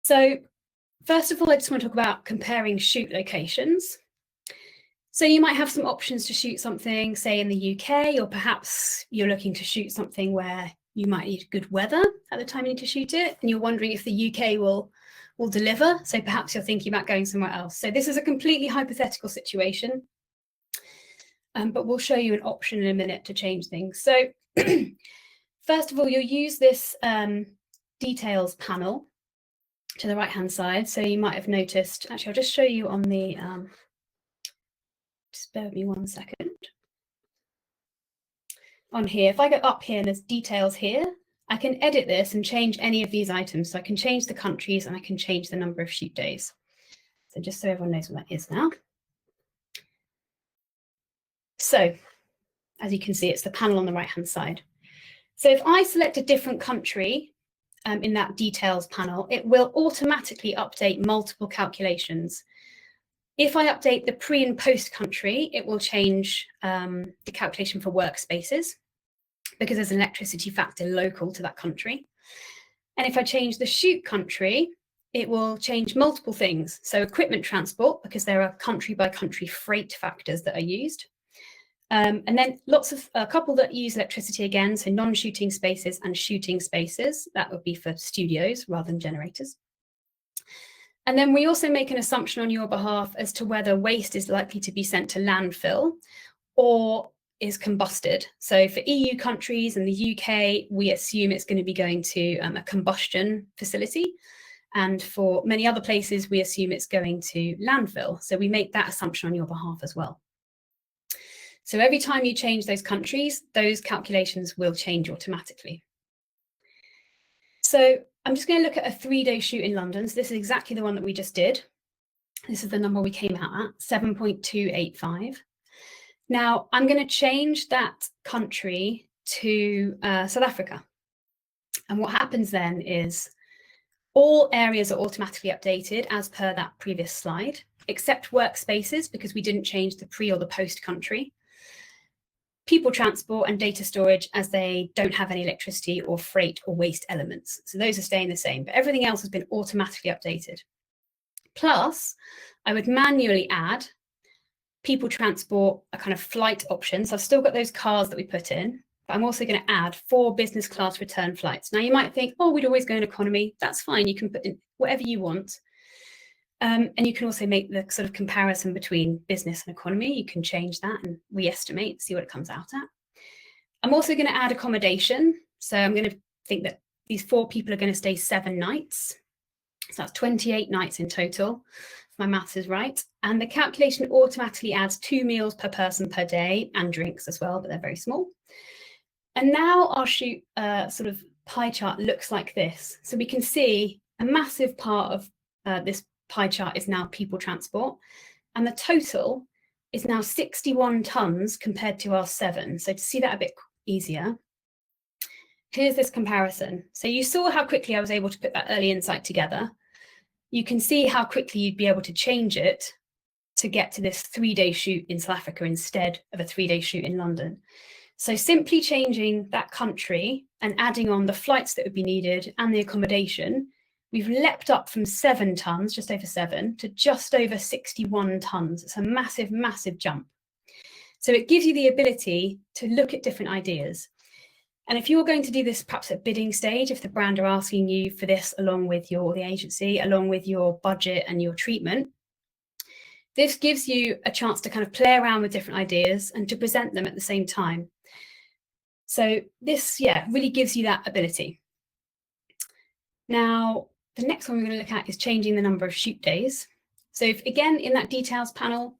So first of all, I just want to talk about comparing shoot locations. So you might have some options to shoot something, say in the UK, or perhaps you're looking to shoot something where you might need good weather at the time you need to shoot it, and you're wondering if the UK will deliver. So perhaps you're thinking about going somewhere else. So this is a completely hypothetical situation, but we'll show you an option in a minute to change things. So first of all, you'll use this details panel to the right-hand side. So you might have noticed, actually, I'll just show you on the, just bear with me 1 second. On here, if I go up here and there's details here, I can edit this and change any of these items. So I can change the countries and I can change the number of shoot days. So just so everyone knows what that is now. So as you can see, it's the panel on the right-hand side. So if I select a different country in that details panel, it will automatically update multiple calculations. If I update the pre and post country, it will change the calculation for workspaces because there's an electricity factor local to that country. And if I change the shoot country, it will change multiple things. So equipment transport, because there are country by country freight factors that are used. And then a couple that use electricity again, so non-shooting spaces and shooting spaces. That would be for studios rather than generators. And then we also make an assumption on your behalf as to whether waste is likely to be sent to landfill or is combusted. So for EU countries and the UK, we assume it's going to be going to a combustion facility. And for many other places, we assume it's going to landfill. So we make that assumption on your behalf as well. So every time you change those countries, those calculations will change automatically. So I'm just going to look at a 3-day shoot in London. So this is exactly the one that we just did. This is the number we came out at, 7.285. Now I'm going to change that country to South Africa. And what happens then is all areas are automatically updated as per that previous slide, except workspaces, because we didn't change the pre or the post country. People transport and data storage, as they don't have any electricity or freight or waste elements. So those are staying the same, but everything else has been automatically updated. Plus, I would manually add people transport, a kind of flight option. So I've still got those cars that we put in, but I'm also going to add 4 business class return flights. Now you might think, oh, we'd always go in economy. That's fine. You can put in whatever you want. And you can also make the sort of comparison between business and economy. You can change that and re-estimate, see what it comes out at. I'm also going to add accommodation. So I'm going to think that these 4 people are going to stay 7 nights. So that's 28 nights in total, if my maths is right. And the calculation automatically adds 2 meals per person per day and drinks as well, but they're very small. And now our shoot sort of pie chart looks like this. So we can see a massive part of this pie chart is now people transport, and the total is now 61 tons compared to our 7. So to see that a bit easier, here's this comparison. So you saw how quickly I was able to put that early insight together. You can see how quickly you'd be able to change it to get to this 3-day shoot in South Africa instead of a 3-day shoot in London. So simply changing that country and adding on the flights that would be needed and the accommodation, we've leapt up from 7 tons, just over 7, to just over 61 tons. It's a massive, massive jump. So it gives you the ability to look at different ideas. And if you're going to do this perhaps at bidding stage, if the brand are asking you for this along with the agency, along with your budget and your treatment, this gives you a chance to kind of play around with different ideas and to present them at the same time. So this, really gives you that ability. Now, the next one we're going to look at is changing the number of shoot days. So if, again, in that details panel,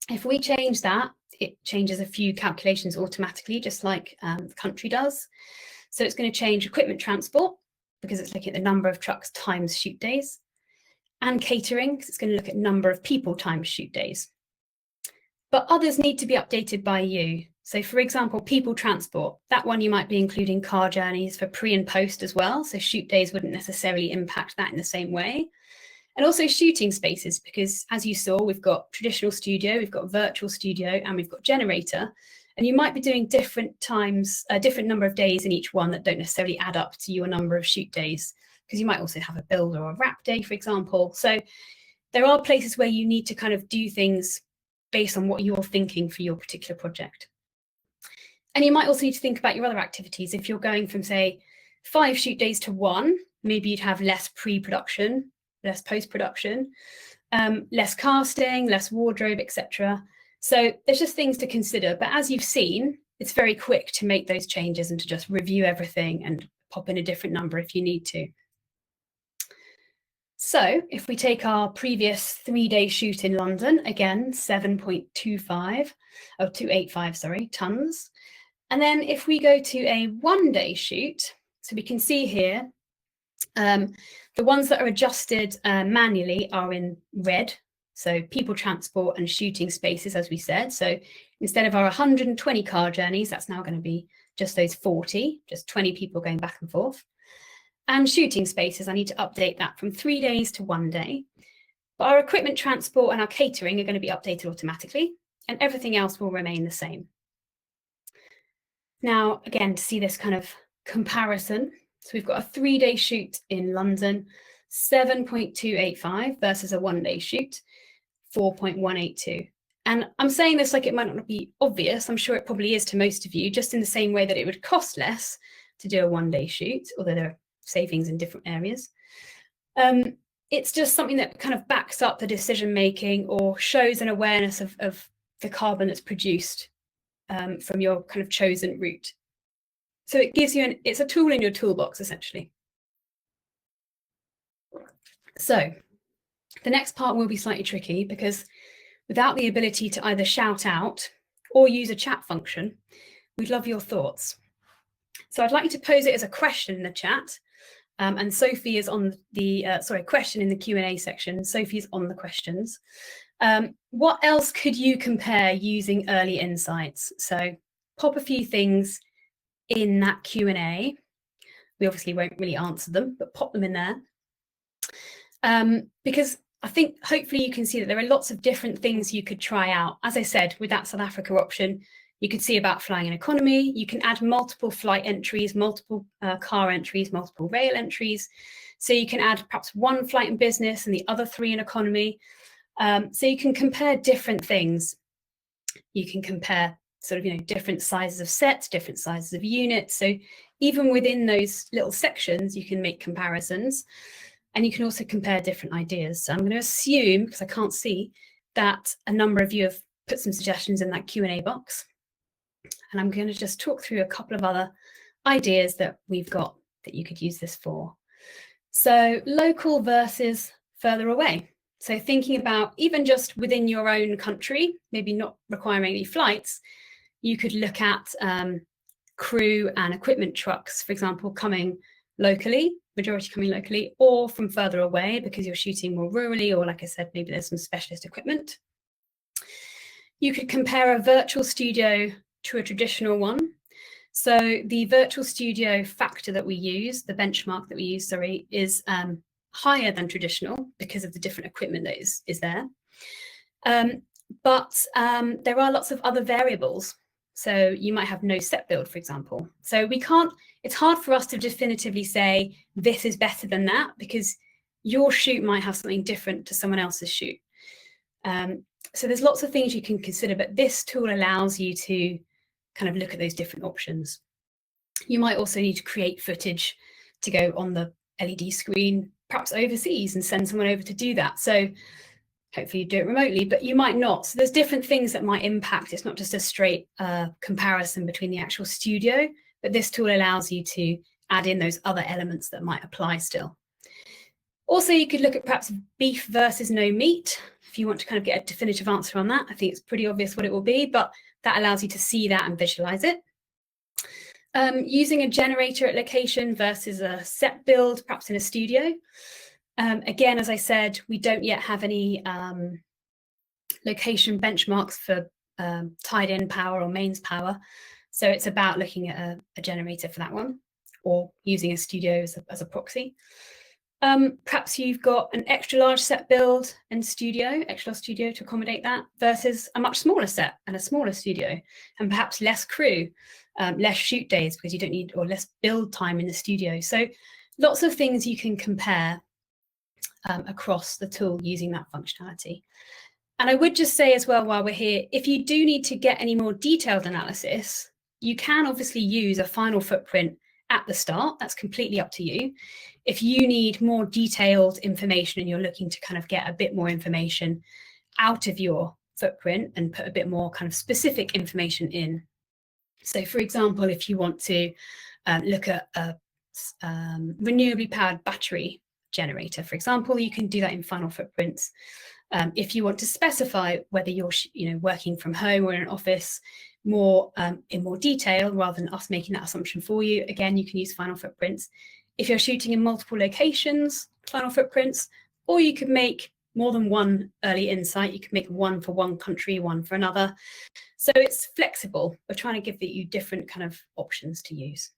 if we change that, it changes a few calculations automatically, just like the country does. So it's going to change equipment transport, because it's looking at the number of trucks times shoot days, and catering, because it's going to look at number of people times shoot days. But others need to be updated by you. So for example, people transport, that one you might be including car journeys for pre and post as well. So shoot days wouldn't necessarily impact that in the same way. And also shooting spaces, because as you saw, we've got traditional studio, we've got virtual studio, and we've got generator. And you might be doing different times, a different number of days in each one that don't necessarily add up to your number of shoot days. because you might also have a build or a wrap day, for example. So there are places where you need to kind of do things based on what you're thinking for your particular project. And you might also need to think about your other activities. If you're going from, say, 5 shoot days to 1, maybe you'd have less pre-production, less post-production, less casting, less wardrobe, etc. So there's just things to consider. But as you've seen, it's very quick to make those changes and to just review everything and pop in a different number if you need to. So if we take our previous 3-day shoot in London, again, 285, sorry, tons. And then if we go to a 1-day shoot, so we can see here, the ones that are adjusted manually are in red. So people transport and shooting spaces, as we said. So instead of our 120 car journeys, that's now going to be just those 40, just 20 people going back and forth. And shooting spaces, I need to update that from 3 days to 1 day. But our equipment transport and our catering are going to be updated automatically, and everything else will remain the same. Now, again, to see this kind of comparison, so we've got a 3-day shoot in London, 7.285 versus a 1-day shoot, 4.182. And I'm saying this like it might not be obvious. I'm sure it probably is to most of you, just in the same way that it would cost less to do a 1-day shoot, although there are savings in different areas. It's just something that kind of backs up the decision making or shows an awareness of the carbon that's produced from your kind of chosen route. So it gives you it's a tool in your toolbox, essentially. So the next part will be slightly tricky because without the ability to either shout out or use a chat function, we'd love your thoughts. So I'd like you to pose it as a question in the chat. And Sophie is on the, question in the Q&A section. Sophie's on the questions. What else could you compare using early insights? So pop a few things in that Q&A. We obviously won't really answer them, but pop them in there. Because I think hopefully you can see that there are lots of different things you could try out. As I said, with that South Africa option, you could see about flying in economy. You can add multiple flight entries, multiple car entries, multiple rail entries. So you can add perhaps 1 flight in business and the other 3 in economy. So you can compare different things. You can compare sort of, different sizes of sets, different sizes of units. So even within those little sections, you can make comparisons. And you can also compare different ideas. So I'm going to assume, because I can't see, that a number of you have put some suggestions in that Q&A box. And I'm going to just talk through a couple of other ideas that we've got that you could use this for. So local versus further away. So thinking about even just within your own country, maybe not requiring any flights, you could look at crew and equipment trucks, for example, coming locally, majority coming locally, or from further away because you're shooting more rurally, or like I said, maybe there's some specialist equipment. You could compare a virtual studio to a traditional one. So the virtual studio factor that we use, the benchmark that we use, sorry, is higher than traditional because of the different equipment that is there. But there are lots of other variables. So you might have no set build, for example. So it's hard for us to definitively say this is better than that because your shoot might have something different to someone else's shoot. So there's lots of things you can consider, but this tool allows you to kind of look at those different options. You might also need to create footage to go on the LED screen, perhaps overseas, and send someone over to do that. So hopefully you do it remotely, but you might not. So there's different things that might impact. It's not just a straight comparison between the actual studio, but this tool allows you to add in those other elements that might apply still. Also, you could look at perhaps beef versus no meat. If you want to kind of get a definitive answer on that, I think it's pretty obvious what it will be, but that allows you to see that and visualize it. Using a generator at location versus a set build, perhaps in a studio. Again, as I said, we don't yet have any location benchmarks for tied-in power or mains power. So it's about looking at a generator for that one, or using a studio as a proxy. Perhaps you've got an extra large set build and extra large studio to accommodate that versus a much smaller set and a smaller studio, and perhaps less crew, less shoot days because you don't need, or less build time in the studio. So lots of things you can compare across the tool using that functionality. And I would just say as well, while we're here, if you do need to get any more detailed analysis, you can obviously use a final footprint at the start. That's completely up to you. If you need more detailed information and you're looking to kind of get a bit more information out of your footprint and put a bit more kind of specific information in. So for example, if you want to look at a renewably powered battery generator, for example, you can do that in final footprints. If you want to specify whether you're working from home or in an office in more detail, rather than us making that assumption for you, again, you can use final footprints. If you're shooting in multiple locations, final footprints, or you could make more than one early insight. You can make one for one country, one for another. So it's flexible. We're trying to give you different kind of options to use.